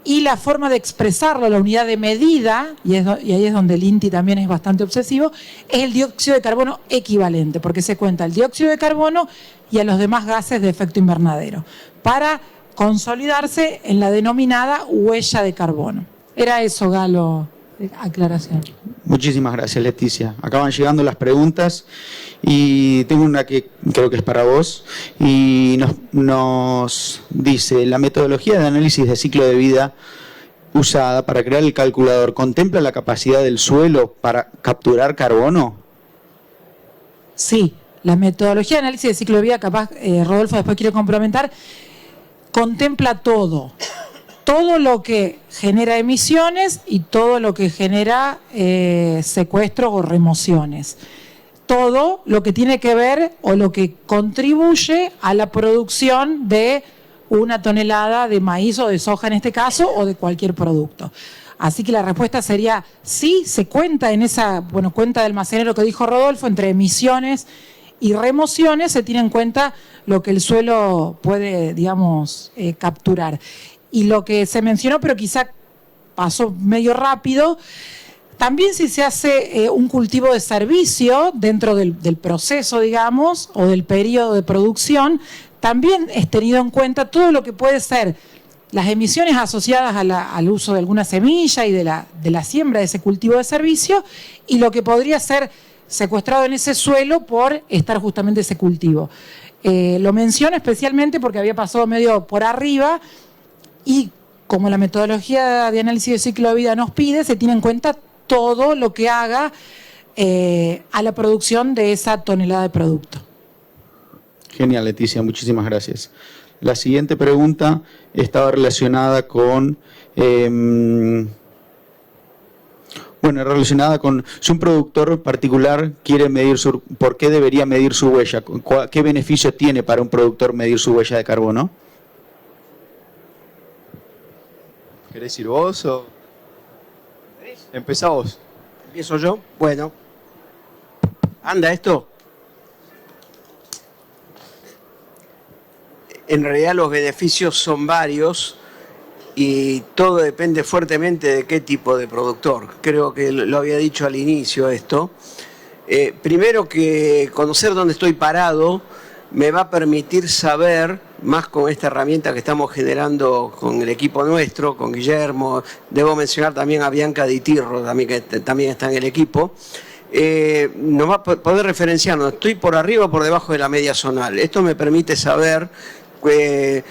y la forma de expresarlo, la unidad de medida, y ahí es donde el INTI también es bastante obsesivo, es el dióxido de carbono equivalente, porque se cuenta el dióxido de carbono y a los demás gases de efecto invernadero, para consolidarse en la denominada huella de carbono. Era eso, Galo, aclaración. Muchísimas gracias, Leticia. Acaban llegando las preguntas y tengo una que creo que es para vos, y nos dice: la metodología de análisis de ciclo de vida usada para crear el calculador ¿contempla la capacidad del suelo para capturar carbono? Sí, la metodología de análisis de ciclo de vida, capaz Rodolfo después quiere complementar, contempla todo lo que genera emisiones y todo lo que genera secuestros o remociones. Todo lo que tiene que ver o lo que contribuye a la producción de una tonelada de maíz o de soja en este caso, o de cualquier producto. Así que la respuesta sería sí, se cuenta en esa, cuenta del almacenero que dijo Rodolfo, entre emisiones y remociones se tiene en cuenta lo que el suelo puede, digamos, capturar. Y lo que se mencionó, pero quizá pasó medio rápido, también si se hace un cultivo de servicio dentro del proceso, digamos, o del periodo de producción, también es tenido en cuenta todo lo que puede ser las emisiones asociadas al uso de alguna semilla y de la siembra de ese cultivo de servicio, y lo que podría ser secuestrado en ese suelo por estar justamente ese cultivo. Lo menciono especialmente porque había pasado medio por arriba, y como la metodología de análisis de ciclo de vida nos pide, se tiene en cuenta todo lo que haga a la producción de esa tonelada de producto. Genial, Leticia, muchísimas gracias. La siguiente pregunta estaba relacionada con... relacionada con si un productor particular quiere medir ¿por qué debería medir su huella? ¿Qué beneficio tiene para un productor medir su huella de carbono? ¿Querés ir vos o...? Empezá vos. ¿Empiezo yo? Bueno. ¿Anda esto? En realidad los beneficios son varios y todo depende fuertemente de qué tipo de productor. Creo que lo había dicho al inicio esto. Primero, que conocer dónde estoy parado me va a permitir saber, más con esta herramienta que estamos generando con el equipo nuestro, con Guillermo, debo mencionar también a Bianca Di Tirro, también, que también está en el equipo, nos va a poder referenciarnos, estoy por arriba o por debajo de la media zonal. Esto me permite saber qué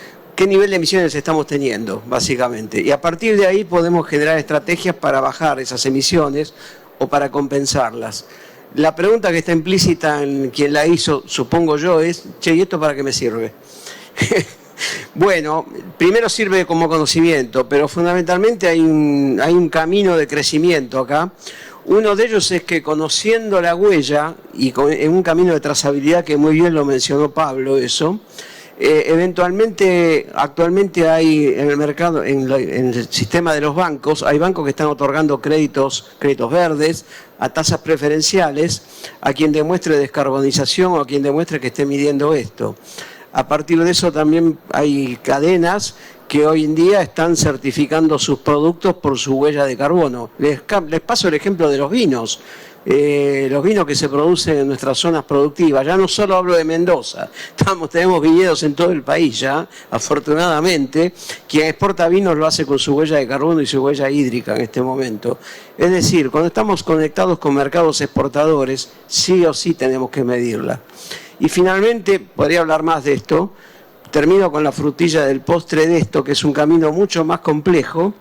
nivel de emisiones estamos teniendo, básicamente. Y a partir de ahí podemos generar estrategias para bajar esas emisiones o para compensarlas. La pregunta que está implícita en quien la hizo, supongo yo, es: che, ¿y esto para qué me sirve? Bueno, primero sirve como conocimiento, pero fundamentalmente hay un camino de crecimiento acá. Uno de ellos es que, conociendo la huella y en un camino de trazabilidad que muy bien lo mencionó Pablo, eso, Eventualmente, actualmente hay en el mercado, en el sistema de los bancos, hay bancos que están otorgando créditos verdes a tasas preferenciales a quien demuestre descarbonización o a quien demuestre que esté midiendo esto. A partir de eso también hay cadenas que hoy en día están certificando sus productos por su huella de carbono. Les paso el ejemplo de los vinos. Los vinos que se producen en nuestras zonas productivas, ya no solo hablo de Mendoza, tenemos viñedos en todo el país ya, afortunadamente. Quien exporta vinos lo hace con su huella de carbono y su huella hídrica en este momento. Es decir, cuando estamos conectados con mercados exportadores, sí o sí tenemos que medirla. Y finalmente, podría hablar más de esto, termino con la frutilla del postre de esto, que es un camino mucho más complejo,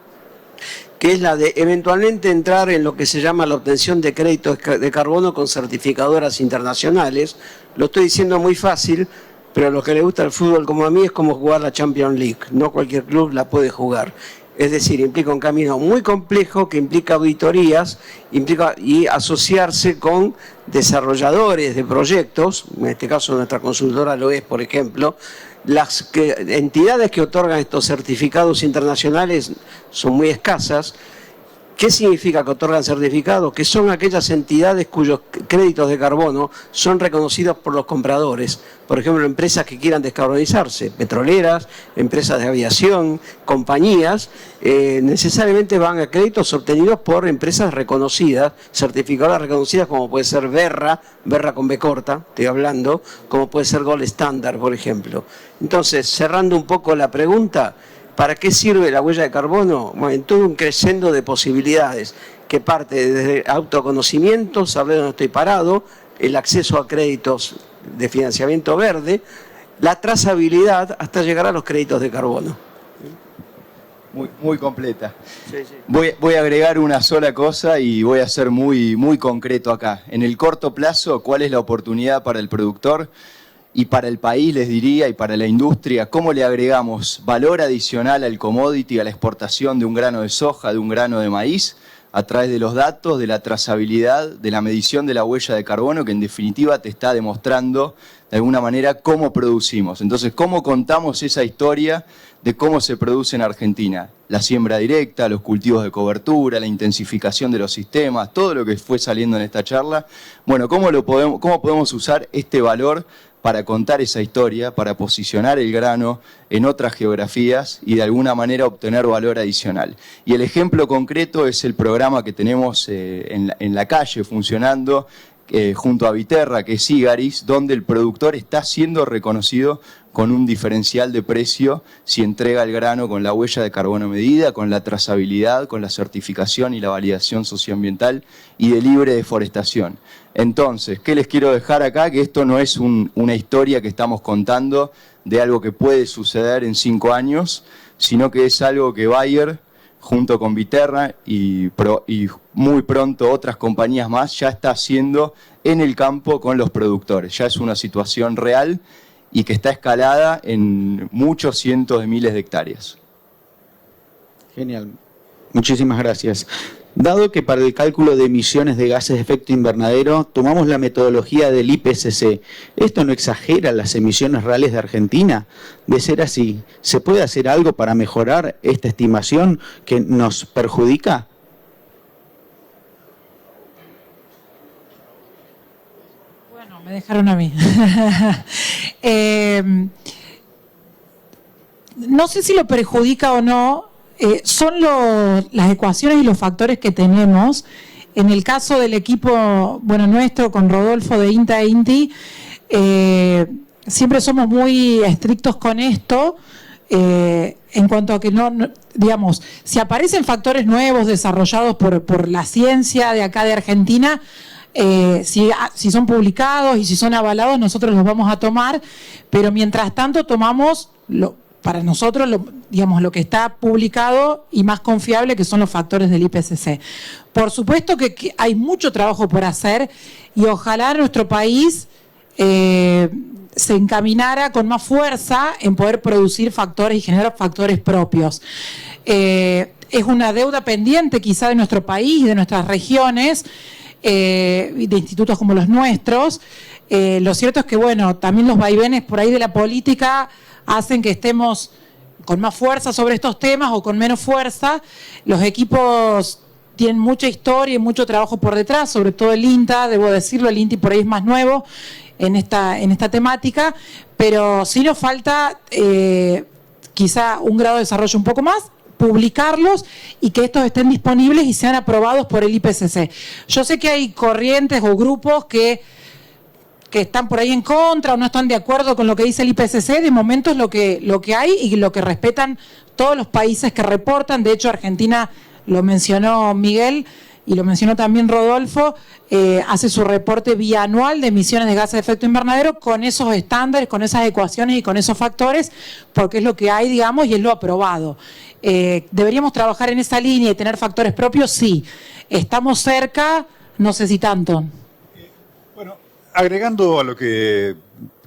que es la de eventualmente entrar en lo que se llama la obtención de créditos de carbono con certificadoras internacionales. Lo estoy diciendo muy fácil, pero a los que les gusta el fútbol como a mí es como jugar la Champions League. No cualquier club la puede jugar. Es decir, implica un camino muy complejo que implica auditorías y asociarse con desarrolladores de proyectos, en este caso nuestra consultora lo es, por ejemplo. Las entidades que otorgan estos certificados internacionales son muy escasas. ¿Qué significa que otorgan certificados? Que son aquellas entidades cuyos créditos de carbono son reconocidos por los compradores. Por ejemplo, empresas que quieran descarbonizarse, petroleras, empresas de aviación, compañías, necesariamente van a créditos obtenidos por empresas reconocidas, certificadoras reconocidas, como puede ser Verra con B corta, estoy hablando, como puede ser Gold Standard, por ejemplo. Entonces, cerrando un poco la pregunta, ¿para qué sirve la huella de carbono? Bueno, en todo un crescendo de posibilidades que parte desde autoconocimiento, saber dónde estoy parado, el acceso a créditos de financiamiento verde, la trazabilidad hasta llegar a los créditos de carbono. Muy completa. Sí, sí. Voy a agregar una sola cosa y voy a ser muy concreto acá. En el corto plazo, ¿cuál es la oportunidad para el productor? Y para el país, les diría, y para la industria, ¿cómo le agregamos valor adicional al commodity, a la exportación de un grano de soja, de un grano de maíz, a través de los datos, de la trazabilidad, de la medición de la huella de carbono, que en definitiva te está demostrando de alguna manera cómo producimos? Entonces, ¿cómo contamos esa historia de cómo se produce en Argentina? La siembra directa, los cultivos de cobertura, la intensificación de los sistemas, todo lo que fue saliendo en esta charla. Bueno, ¿cómo podemos usar este valor para contar esa historia, para posicionar el grano en otras geografías y de alguna manera obtener valor adicional? Y el ejemplo concreto es el programa que tenemos en la calle funcionando junto a Viterra, que es Sigaris, donde el productor está siendo reconocido con un diferencial de precio si entrega el grano con la huella de carbono medida, con la trazabilidad, con la certificación y la validación socioambiental y de libre deforestación. Entonces, ¿qué les quiero dejar acá? Que esto no es una historia que estamos contando de algo que puede suceder en 5 años, sino que es algo que Bayer, junto con Viterra y muy pronto otras compañías más, ya está haciendo en el campo con los productores. Ya es una situación real y que está escalada en muchos cientos de miles de hectáreas. Genial. Muchísimas gracias. Dado que para el cálculo de emisiones de gases de efecto invernadero tomamos la metodología del IPCC, ¿esto no exagera las emisiones reales de Argentina? De ser así, ¿se puede hacer algo para mejorar esta estimación que nos perjudica? Bueno, me dejaron a mí. No sé si lo perjudica o no. Son las ecuaciones y los factores que tenemos. En el caso del equipo, nuestro, con Rodolfo de INTA e INTI, siempre somos muy estrictos con esto, en cuanto a que digamos, si aparecen factores nuevos desarrollados por la ciencia de acá de Argentina, si son publicados y si son avalados, nosotros los vamos a tomar, pero mientras tanto tomamos para nosotros, lo que está publicado y más confiable, que son los factores del IPCC. Por supuesto que hay mucho trabajo por hacer y ojalá nuestro país se encaminara con más fuerza en poder producir factores y generar factores propios. Es una deuda pendiente quizá de nuestro país, de nuestras regiones, de institutos como los nuestros, Lo cierto es que, bueno, también los vaivenes por ahí de la política hacen que estemos con más fuerza sobre estos temas o con menos fuerza. Los equipos tienen mucha historia y mucho trabajo por detrás, sobre todo el INTA, debo decirlo, el INTA por ahí es más nuevo en esta temática, pero sí nos falta quizá un grado de desarrollo un poco más, publicarlos y que estos estén disponibles y sean aprobados por el IPCC. Yo sé que hay corrientes o grupos que están por ahí en contra o no están de acuerdo con lo que dice el IPCC, de momento es lo que hay y lo que respetan todos los países que reportan. De hecho, Argentina, lo mencionó Miguel y lo mencionó también Rodolfo, hace su reporte bianual de emisiones de gases de efecto invernadero con esos estándares, con esas ecuaciones y con esos factores, porque es lo que hay, digamos, y es lo aprobado. ¿Deberíamos trabajar en esa línea y tener factores propios? Sí. ¿Estamos cerca? No sé si tanto. Bueno, agregando a lo que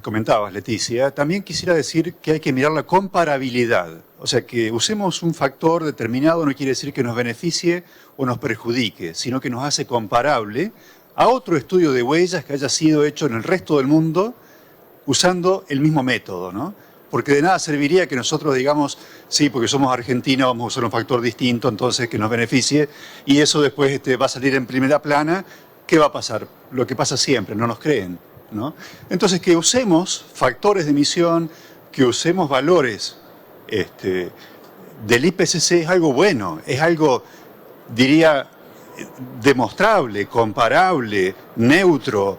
comentabas, Leticia, también quisiera decir que hay que mirar la comparabilidad. O sea, que usemos un factor determinado no quiere decir que nos beneficie o nos perjudique, sino que nos hace comparable a otro estudio de huellas que haya sido hecho en el resto del mundo usando el mismo método, ¿no? Porque de nada serviría que nosotros digamos, sí, porque somos argentinos, vamos a usar un factor distinto, entonces que nos beneficie, y eso después va a salir en primera plana. ¿Qué va a pasar? Lo que pasa siempre, no nos creen, ¿no? Entonces, que usemos factores de emisión, que usemos valores del IPCC es algo bueno, es algo, diría, demostrable, comparable, neutro,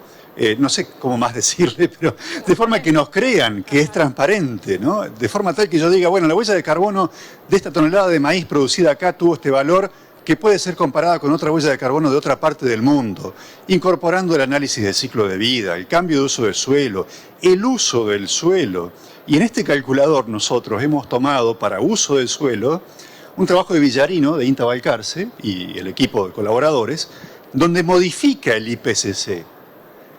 no sé cómo más decirle, pero de forma que nos crean, que es transparente, ¿no? De forma tal que yo diga, bueno, la huella de carbono de esta tonelada de maíz producida acá tuvo este valor que puede ser comparada con otra huella de carbono de otra parte del mundo, incorporando el análisis del ciclo de vida, el cambio de uso del suelo, el uso del suelo. Y en este calculador nosotros hemos tomado para uso del suelo un trabajo de Villarino, de INTA Balcarce, y el equipo de colaboradores, donde modifica el IPCC.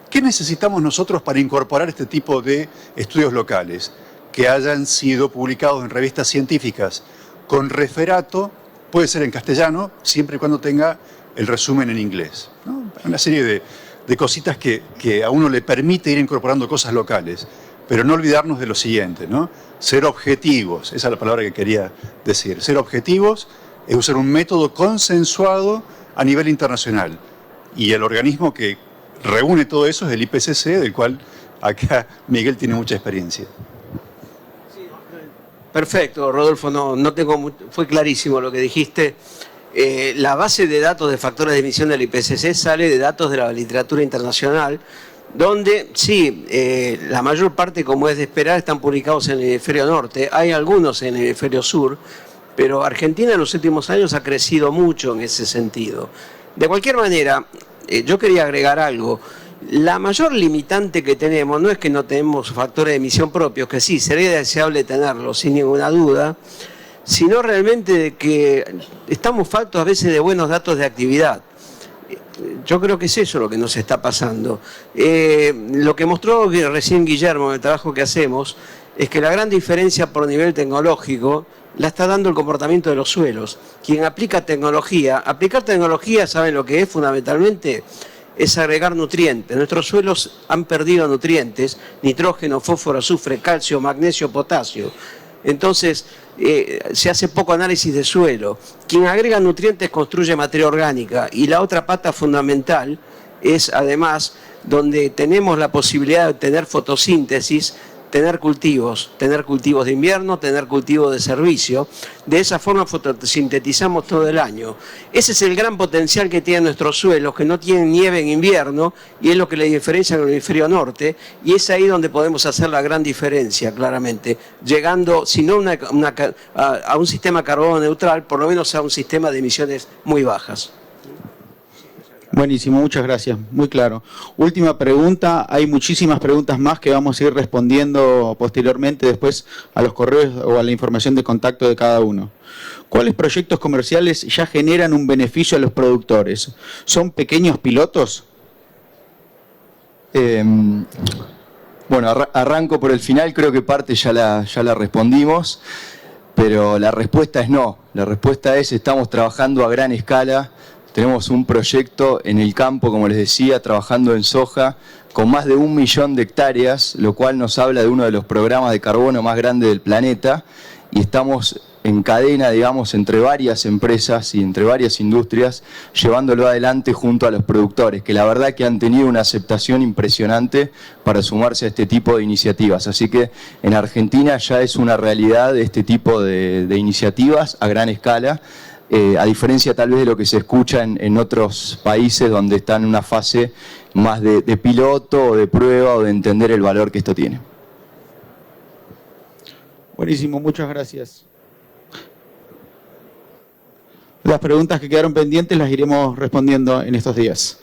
¿Qué necesitamos nosotros para incorporar este tipo de estudios locales? Que hayan sido publicados en revistas científicas con referato, puede ser en castellano, siempre y cuando tenga el resumen en inglés, ¿no? Una serie de cositas que a uno le permite ir incorporando cosas locales, pero no olvidarnos de lo siguiente, ¿no? Ser objetivos, esa es la palabra que quería decir. Ser objetivos es usar un método consensuado a nivel internacional. Y el organismo que reúne todo eso es el IPCC, del cual acá Miguel tiene mucha experiencia. Perfecto, Rodolfo, no tengo fue clarísimo lo que dijiste. La base de datos de factores de emisión del IPCC sale de datos de la literatura internacional, donde sí, la mayor parte, como es de esperar, están publicados en el hemisferio norte, hay algunos en el hemisferio sur, pero Argentina en los últimos años ha crecido mucho en ese sentido. De cualquier manera, yo quería agregar algo. La mayor limitante que tenemos no es que no tenemos factores de emisión propios, que sí, sería deseable tenerlos, sin ninguna duda, sino realmente de que estamos faltos a veces de buenos datos de actividad. Yo creo que es eso lo que nos está pasando. Lo que mostró recién Guillermo en el trabajo que hacemos es que la gran diferencia por nivel tecnológico la está dando el comportamiento de los suelos. Quien aplicar tecnología, ¿saben lo que es fundamentalmente? Es agregar nutrientes. Nuestros suelos han perdido nutrientes, nitrógeno, fósforo, azufre, calcio, magnesio, potasio. Entonces, se hace poco análisis de suelo. Quien agrega nutrientes construye materia orgánica. Y la otra pata fundamental es, además, donde tenemos la posibilidad de tener fotosíntesis, tener cultivos de invierno, tener cultivos de servicio. De esa forma fotosintetizamos todo el año. Ese es el gran potencial que tienen nuestros suelos, que no tienen nieve en invierno, y es lo que le diferencia con el hemisferio norte, y es ahí donde podemos hacer la gran diferencia, claramente, llegando, si no a un sistema carbono neutral, por lo menos a un sistema de emisiones muy bajas. Buenísimo, muchas gracias, muy claro. Última pregunta, hay muchísimas preguntas más que vamos a ir respondiendo posteriormente después a los correos o a la información de contacto de cada uno. ¿Cuáles proyectos comerciales ya generan un beneficio a los productores? ¿Son pequeños pilotos? Bueno, arranco por el final, creo que parte ya la respondimos, pero la respuesta es no. La respuesta es: estamos trabajando a gran escala, tenemos un proyecto en el campo, como les decía, trabajando en soja, con más de 1 millón de hectáreas, lo cual nos habla de uno de los programas de carbono más grandes del planeta, y estamos en cadena, digamos, entre varias empresas y entre varias industrias, llevándolo adelante junto a los productores, que la verdad que han tenido una aceptación impresionante para sumarse a este tipo de iniciativas. Así que en Argentina ya es una realidad este tipo de iniciativas a gran escala, a diferencia tal vez de lo que se escucha en otros países donde están en una fase más de piloto o de prueba o de entender el valor que esto tiene. Buenísimo, muchas gracias. Las preguntas que quedaron pendientes las iremos respondiendo en estos días.